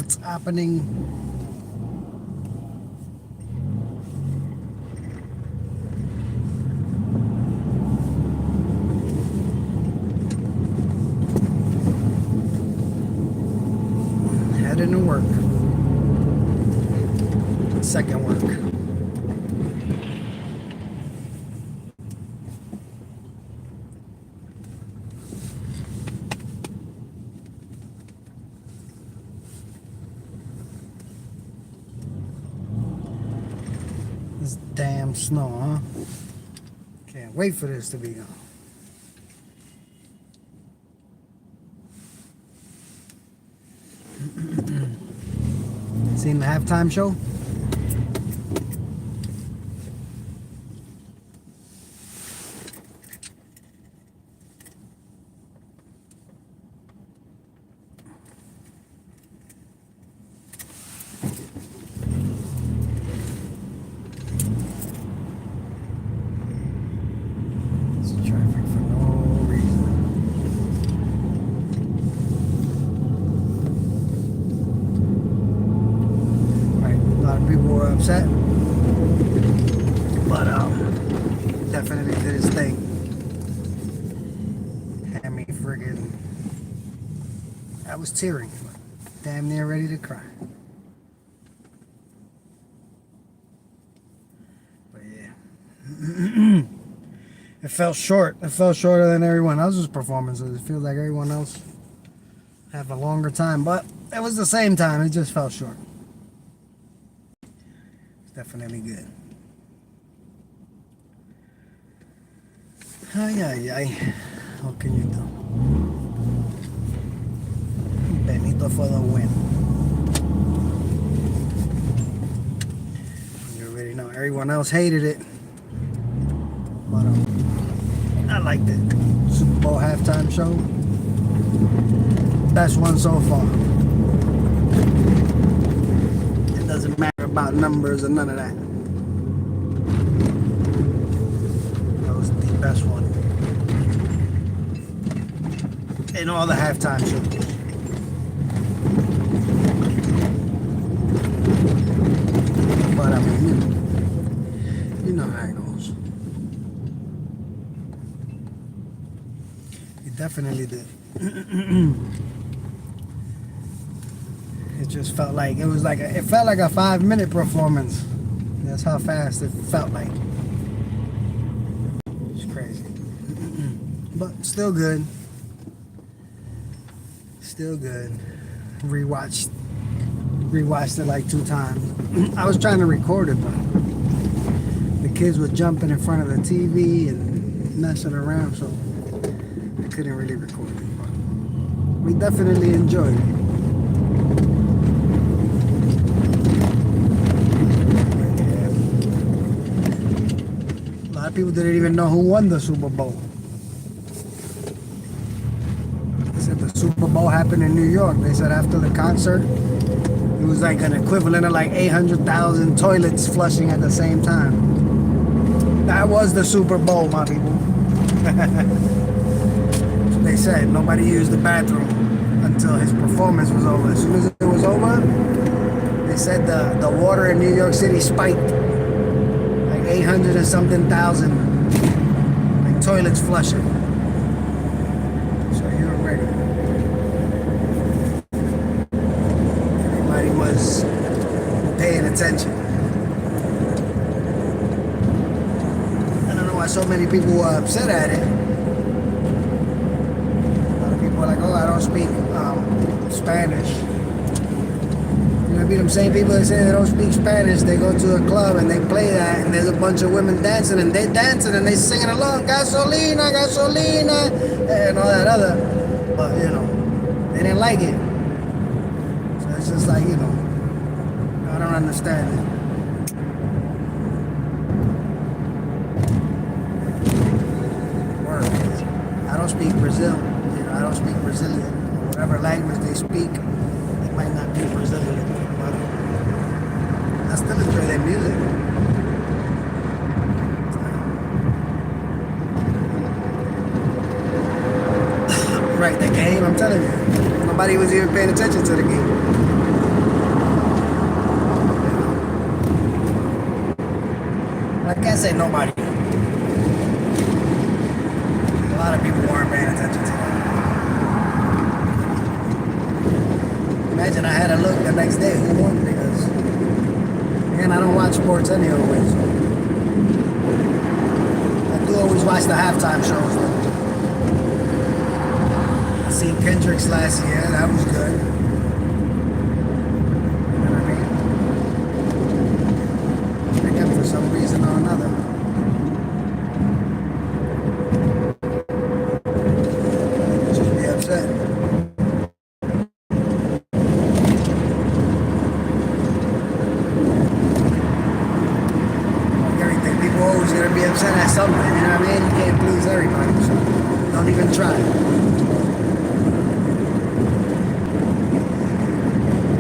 what's happening. Heading to work. Second work. This damn snow, huh? Can't wait for this to be gone. Seen the halftime show? It's traffic for no reason. Right, a lot of people were upset, but definitely did his thing. Had me friggin', I was tearing, damn near ready to cry. But yeah. It fell short. It fell shorter than everyone else's performances. It feels like everyone else had a longer time, but it was the same time. It just fell short. It's definitely good. Ay, ay, ay. What can you do? Benito for the win. You already know. Everyone else hated it. But I liked it. Super Bowl halftime show. Best one so far. It doesn't matter about numbers or none of that. That was the best one. In all the halftime shows. But I mean, you know how it goes. It definitely did. It just felt like it was like it felt like a 5-minute performance. That's how fast it felt like. It's crazy, but still good. Still good. Rewatched it like 2 times. I was trying to record it, but the kids were jumping in front of the TV and messing around, so I couldn't really record it. But we definitely enjoyed it. Yeah. A lot of people didn't even know who won the Super Bowl. They said the Super Bowl happened in New York. They said after the concert, it was like an equivalent of like 800,000 toilets flushing at the same time. That was the Super Bowl, my people. They said nobody used the bathroom until his performance was over. As soon as it was over, they said the water in New York City spiked like 800 and something thousand, like toilets flushing. So you were ready. Everybody was paying attention. I don't know why so many people were upset at it. Like, oh, I don't speak Spanish. You know, be them same people that say they don't speak Spanish. They go to a club and they play that, and there's a bunch of women dancing, and they dancing and they singing along, gasolina, gasolina, and all that other. But you know, they didn't like it. So it's just like, you know, I don't understand it. Word. I don't speak Brazil. I don't speak Brazilian, or whatever language they speak. It might not be Brazilian, but I still enjoy their music. Right, the game, I'm telling you, nobody was even paying attention to the game. I can't say nobody. A lot of people weren't paying attention to that. Imagine I had to look the next day who won because, again, I don't watch sports anyway, so I do always watch the halftime shows. Though. I seen Kendrick's last year, that was good. You know what I mean? Again, for some reason or another. Just be upset. Always gonna be upset at something, you know what I mean? You can't please everybody, so don't even try.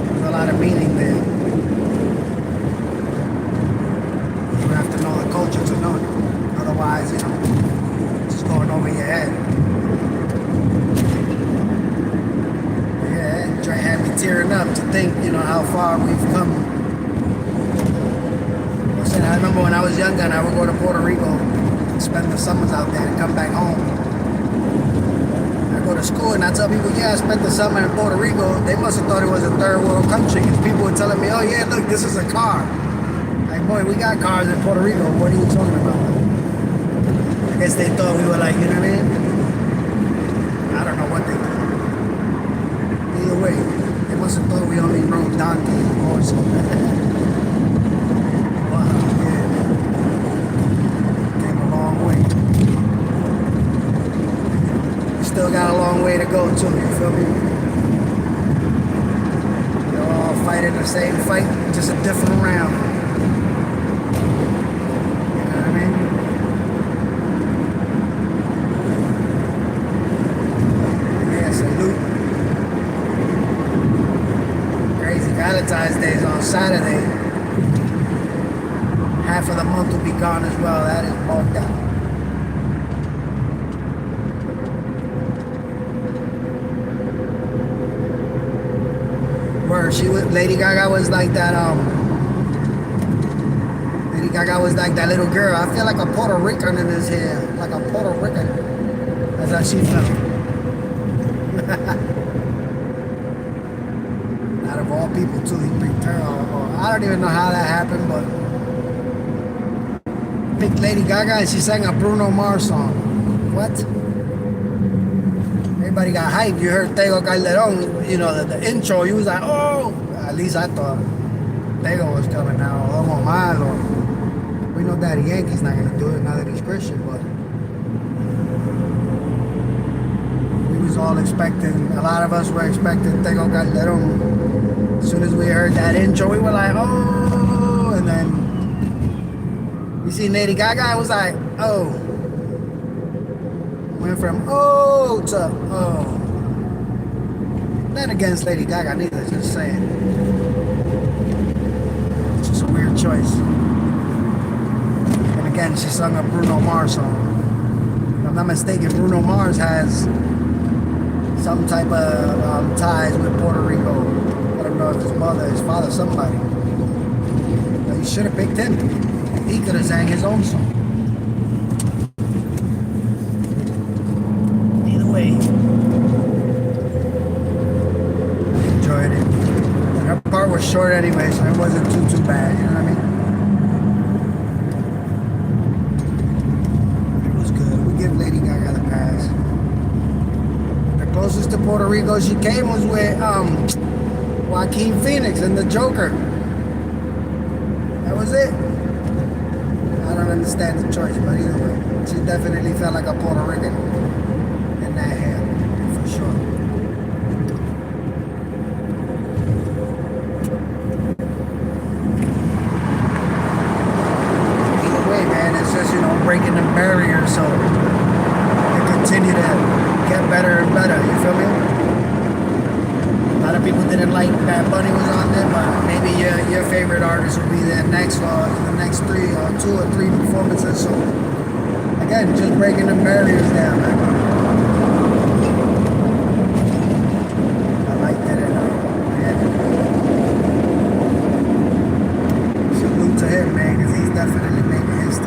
There's a lot of meaning there. You have to know the culture to know it. Otherwise, you know, it's just going over your head. Yeah, Dre had me tearing up to think, you know, how far we've come. I remember when I was younger and I would go to Puerto Rico and spend the summers out there and come back home. I go to school and I tell people, yeah, I spent the summer in Puerto Rico. They must have thought it was a third world country because people were telling me, oh yeah, look, this is a car. Like, boy, we got cars in Puerto Rico. What are you talking about? I guess they thought we were like, you know what I mean? I don't know what they thought. Either way, they must have thought we only rode donkeys and horses. Still got a long way to go too, you feel me? They're all fighting the same fight, just a different round. You know what I mean? Yeah, salute. Crazy. Valentine's Day is on Saturday. Half of the month will be gone as well. That is bugged out. Lady Gaga was like that, Lady Gaga was like that little girl. I feel like a Puerto Rican in his hair. Like a Puerto Rican. That's how she felt. Out of all people too, he picked her. I don't even know how that happened, but picked Lady Gaga and she sang a Bruno Mars song. What? Everybody got hyped. You heard Tego Calderon, you know, the intro. You was like, oh. At least I thought Tego was coming now. Homo Malo. We know Daddy Yankee's not going to do it now that he's Christian, but we was all expecting, a lot of us were expecting Tego Calderon. As soon as we heard that intro, we were like, oh. And then you see Lady Gaga, I was like, oh. Went from oh to oh. Not against Lady Gaga neither, just saying. It's just a weird choice. And again, she sung a Bruno Mars song. If I'm not mistaken, Bruno Mars has some type of ties with Puerto Rico. I don't know if his mother, his father, somebody. But you should have picked him. He could have sang his own song. Either way. Her part was short anyway, so it wasn't too bad, you know what I mean? It was good. We give Lady Gaga the pass. The closest to Puerto Rico she came was with Joaquin Phoenix and the Joker. That was it. I don't understand the choice, but either way, she definitely felt like a Puerto Rican in that hair, for sure. Breaking the barrier so they continue to get better and better, you feel me? A lot of people didn't like Bad Bunny was on there, but maybe your favorite artist will be there next or in the next 2 or 3 performances. So again, just breaking the barriers down, man. I like that. Salute to him, man, because he's definitely making history.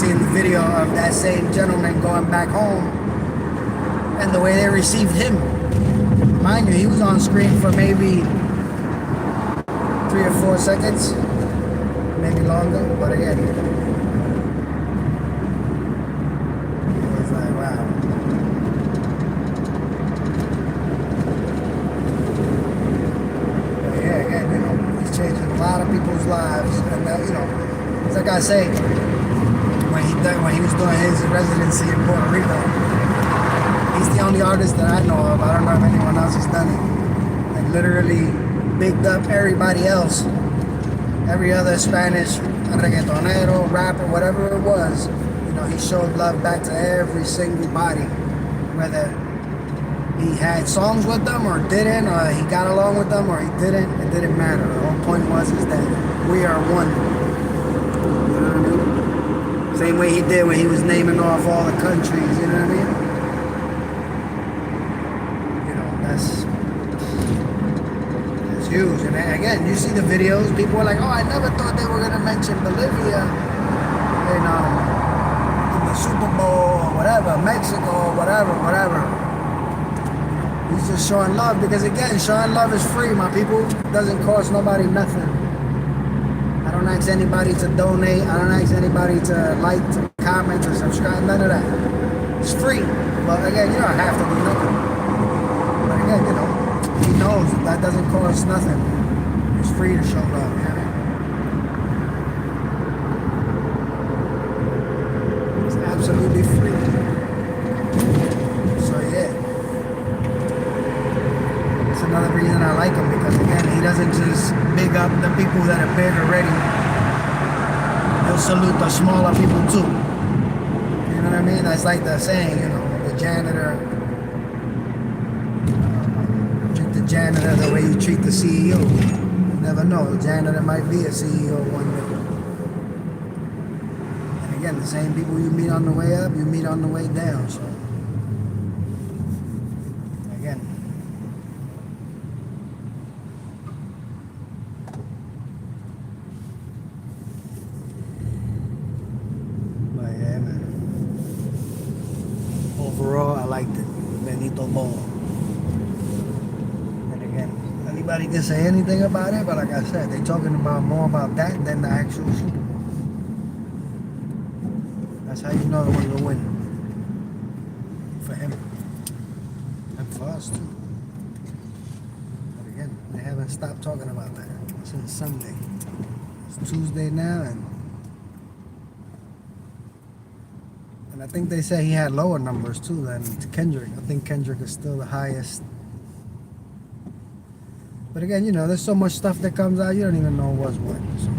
seeing the video of that same gentleman going back home and the way they received him. Mind you, he was on screen for maybe 3 or 4 seconds, maybe longer, but again, it was like, wow. But yeah, again, you know, he's changing a lot of people's lives, and you know, it's like I say, when he was doing his residency in Puerto Rico, he's the only artist that I know of. I don't know if anyone else has done it. Like literally bigged up everybody else. Every other Spanish reggaetonero, rapper, whatever it was, you know, he showed love back to every single body. Whether he had songs with them or didn't, or he got along with them or he didn't, it didn't matter. The whole point was is that we are one. You know what I mean? Same way he did when he was naming off all the countries, you know what I mean? That's huge. And again, you see the videos, people are like, oh, I never thought they were going to mention Bolivia in the Super Bowl or whatever, Mexico or whatever. He's just showing love because, again, showing love is free, my people. It doesn't cost nobody nothing. I don't ask anybody to donate. I don't ask anybody to like, to comment, to subscribe, none of that. It's free. But again, you don't have to do nothing. Again, you know, he knows that doesn't cost nothing. It's free to show love, yeah. It's absolutely free. So yeah, it's another reason I like him, because again, he doesn't just big up the people that are big already. He'll salute the smaller people too. You know what I mean? That's like the saying, you know, the janitor the way you treat the CEO. You never know, the janitor might be a CEO one day. And again, the same people you meet on the way up, you meet on the way down. So again, but yeah, man, overall I liked it. Benito Ball. Anybody can say anything about it, but like I said, they're talking about more about that than the actual Super Bowl. That's how you know it was a win for him and for us too. But again, they haven't stopped talking about that since Sunday. It's Tuesday now, and I think they say he had lower numbers too than Kendrick. I think Kendrick is still the highest. But again, you know, there's so much stuff that comes out, you don't even know what's what. So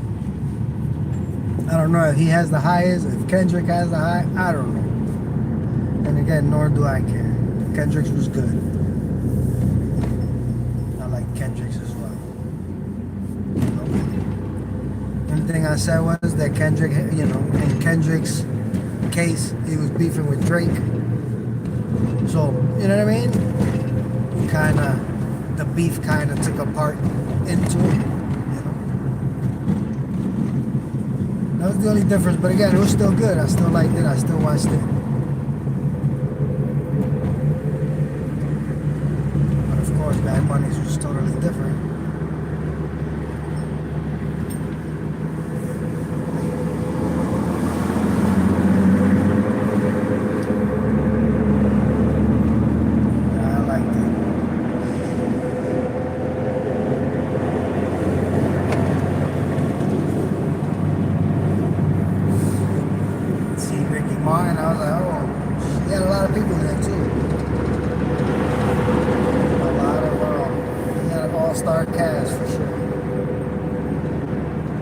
I don't know if he has the highest, if Kendrick has the high, I don't know. And again, nor do I care. Kendrick's was good. I like Kendrick's as well. The only thing I said was that Kendrick, you know, in Kendrick's case, he was beefing with Drake. So, you know what I mean? The beef kind of took a part into it, you know. That was the only difference, but again, it was still good. I still liked it. I still watched it. But of course, Bad Bunny's was totally different. Martin, I was like, oh, he had a lot of people there too. A lot of, he had an all-star cast for sure.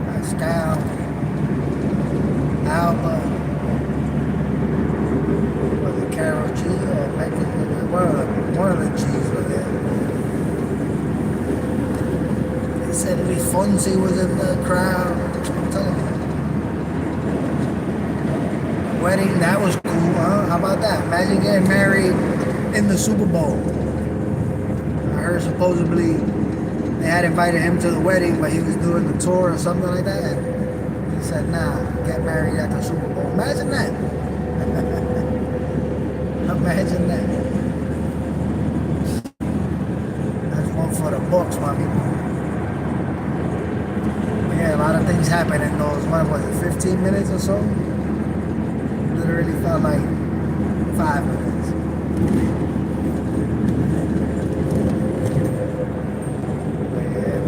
Pascal, Alba, was it Carol G or Megan? One of the G's were there. They said Luis Fonsi was in the crowd. I'm telling you. Wedding, that was cool, huh? How about that? Imagine getting married in the Super Bowl. I heard supposedly they had invited him to the wedding, but he was doing the tour or something like that. And he said, nah, get married at the Super Bowl. Imagine that. Imagine that. That's one for the books, my people. But yeah, a lot of things happen in those, what was it, 15 minutes or so? Literally felt like 5 minutes. But yeah.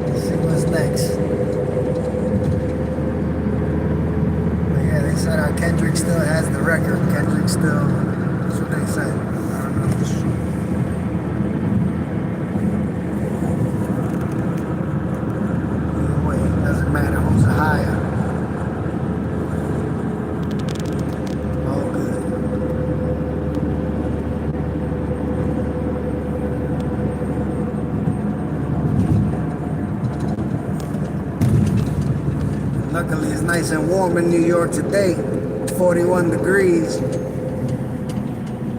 Let's see what's next. But yeah, they said Kendrick still has the record. Kendrick still, that's what they said. I don't know if it's true. Either way, it doesn't matter who's higher. All good. Luckily, it's nice and warm in New York today. 41 degrees.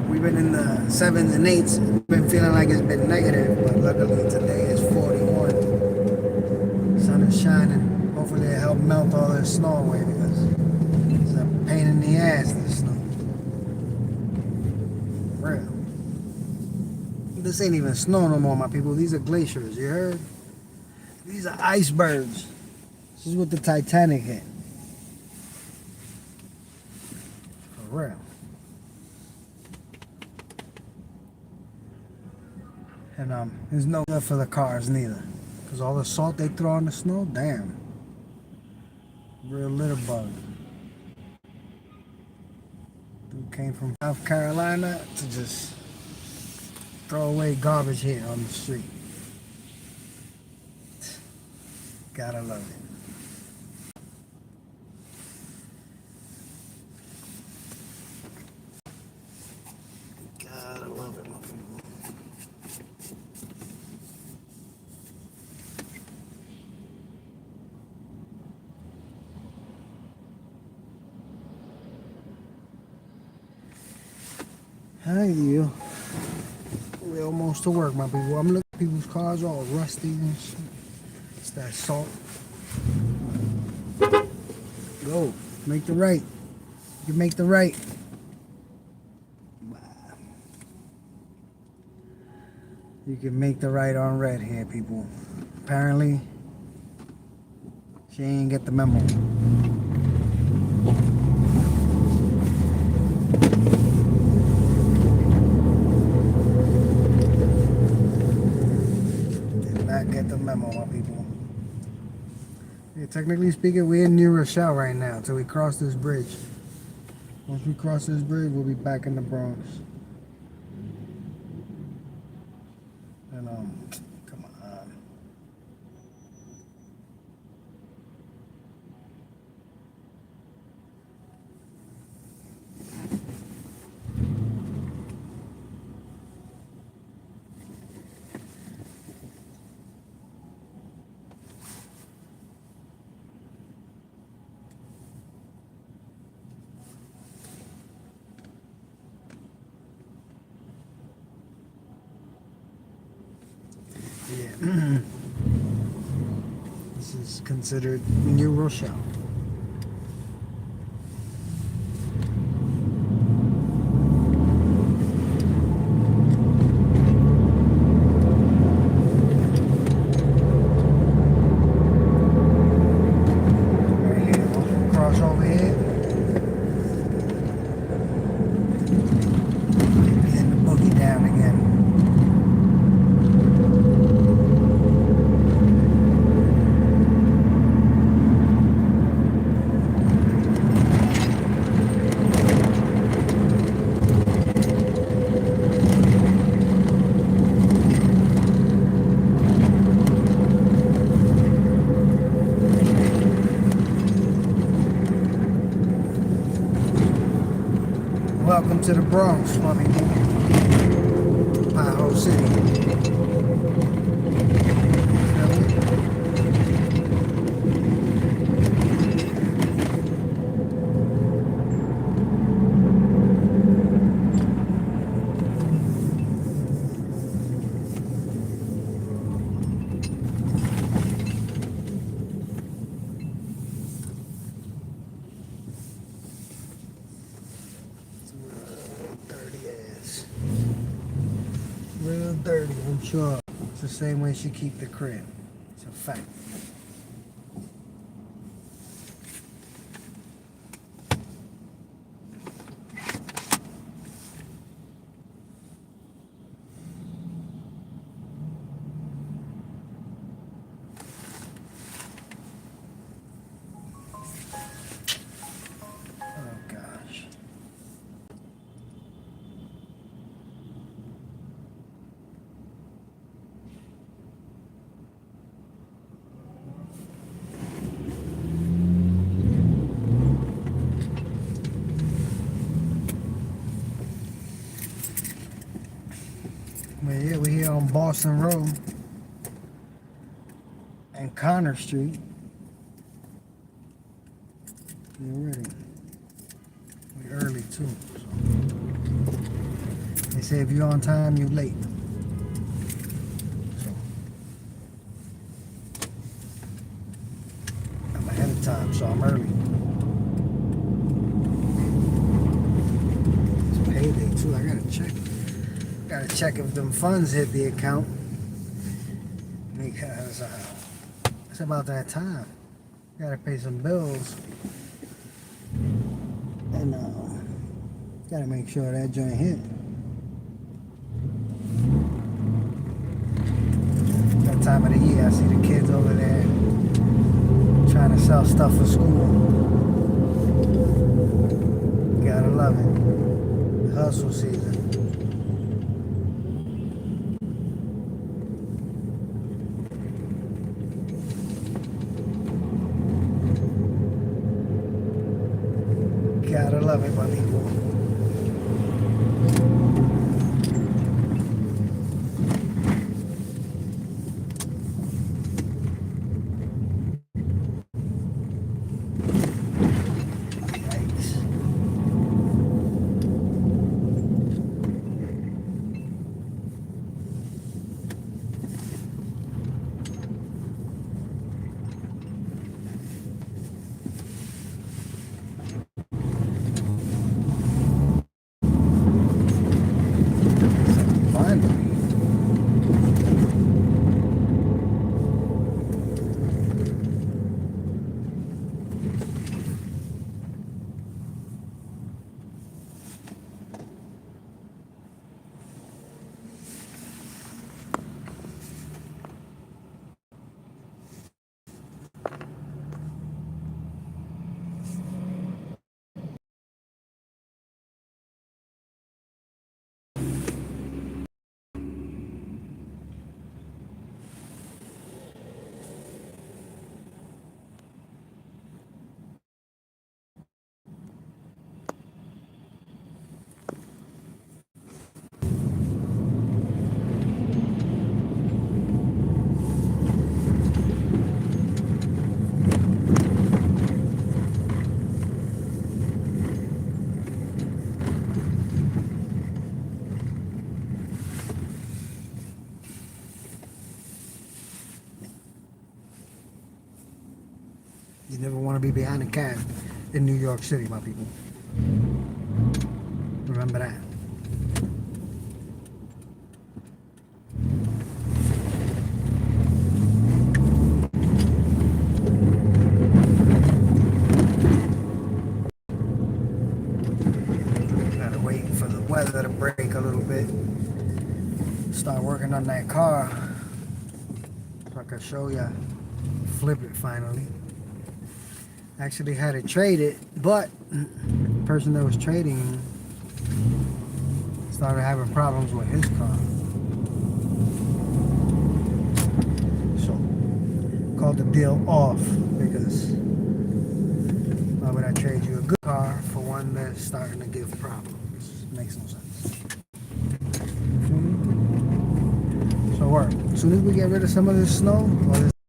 We've been in the 7s and 8s. Been feeling like it's been negative, but luckily today is 41. Sun is shining. Hopefully it'll help melt all this snow away because it's a pain in the ass, this snow. Real. This ain't even snow no more, my people. These are glaciers, you heard? These are icebergs. This is what the Titanic hit. For real. And there's no good for the cars neither. Because all the salt they throw on the snow, damn. Real litter bug. Dude came from South Carolina to just throw away garbage here on the street. Gotta love it. Gotta love it, my people. Hi, you. We're almost to work, my people. I'm looking at people's cars all rusty and shit. It's that salt. Go. Make the right. You can make the right. You can make the right on red here, people. Apparently, she ain't get the memo. Did not get the memo, my people. Yeah, technically speaking, we're in New Rochelle right now until we cross this bridge. Once we cross this bridge, we'll be back in the Bronx. And come on. Yeah. This is considered New Rochelle. Right here, we'll cross over here. And the boogie down again. Welcome to the Bronx, my people. Pie City. Sure, it's the same way she keep the crib. It's a fact. Oh gosh. Well, yeah, we're here on Boston Road and Connor Street. We're ready. We're early too. So. They say if you're on time, you're late. So I'm ahead of time, so I'm early. It's payday too. I gotta check. Gotta check if them funds hit the account because it's about that time. Gotta pay some bills and gotta make sure that joint hit. That time of the year, I see the kids over there trying to sell stuff for school. Gotta love it. Hustle season. Gotta love it, my people. Yikes. You never want to be behind a cab in New York City, my people. Remember that. Gotta wait for the weather to break a little bit. Start working on that car so I can show ya. Flip it finally. Actually had it traded, but the person that was trading started having problems with his car. So called the deal off because why would I trade you a good car for one that's starting to give problems? Makes no sense. So work. As soon as we get rid of some of this snow,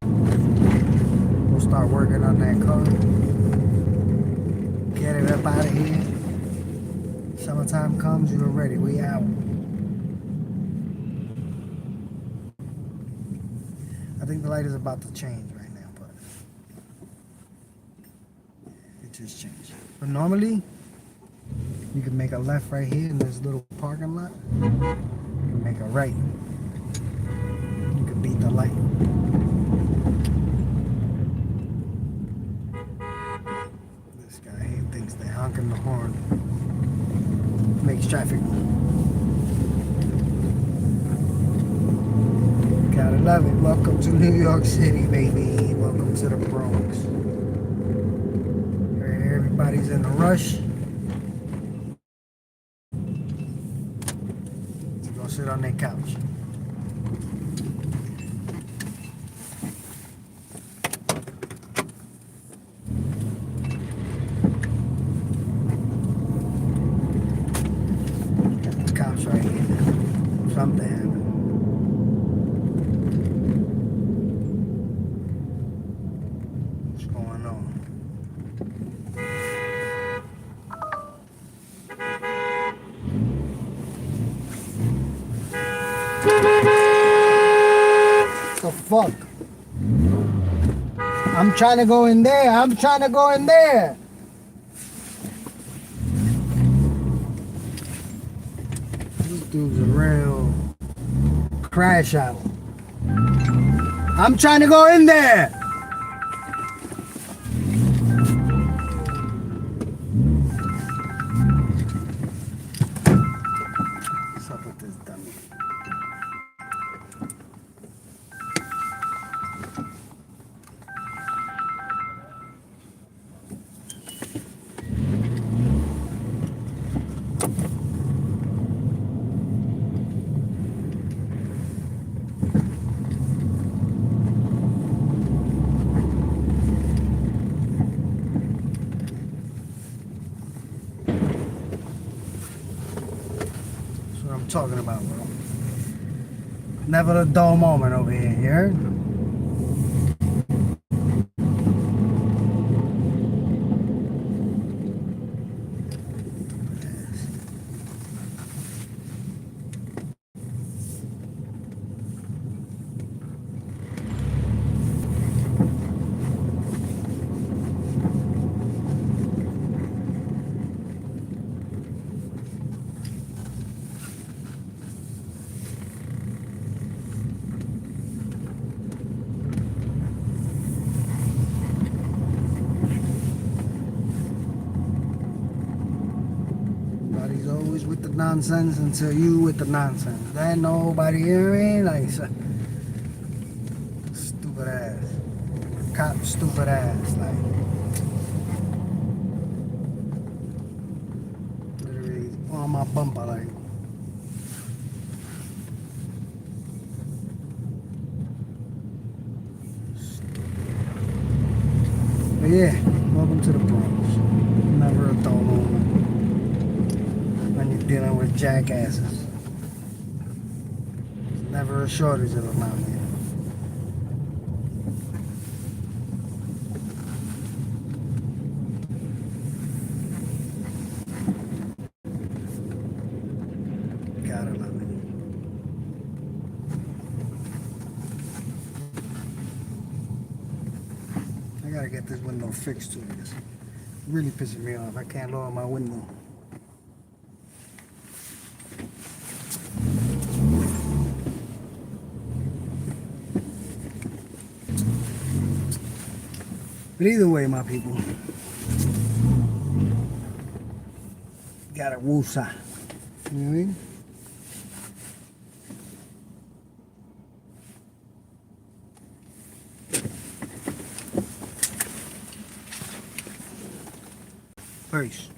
we'll start working on that car. Get it up out of here. Summertime comes, you're ready. We out. I think the light is about to change right now, but it just changed. But normally, you can make a left right here in this little parking lot. You can make a right. underneath the light. This guy here thinks they're honking the horn. Makes traffic move. Gotta love it. Welcome to New York City, baby. Welcome to the Bronx. Everybody's in a rush to go sit on their couch. Got the cops right here. Something happened. What's going on? The fuck? I'm trying to go in there. I'm trying to go in there. This dude's a real crash out. I'm trying to go in there. What's up with this dummy? That's what I'm talking about, bro. Never a dull moment over here, you heard? Nobody's always with the nonsense until you with the nonsense. Then nobody hearing, like, stupid ass. Cop stupid ass, like. Literally on my bumper, like. But yeah, welcome to the Bronx. Never a dull moment when you're dealing with jackasses. There's never a shortage of them out here. Gotta love it. I gotta get this window fixed too. It's really pissing me off. I can't lower my window. But either way, my people, gotta woosah. You know what I mean? Peace.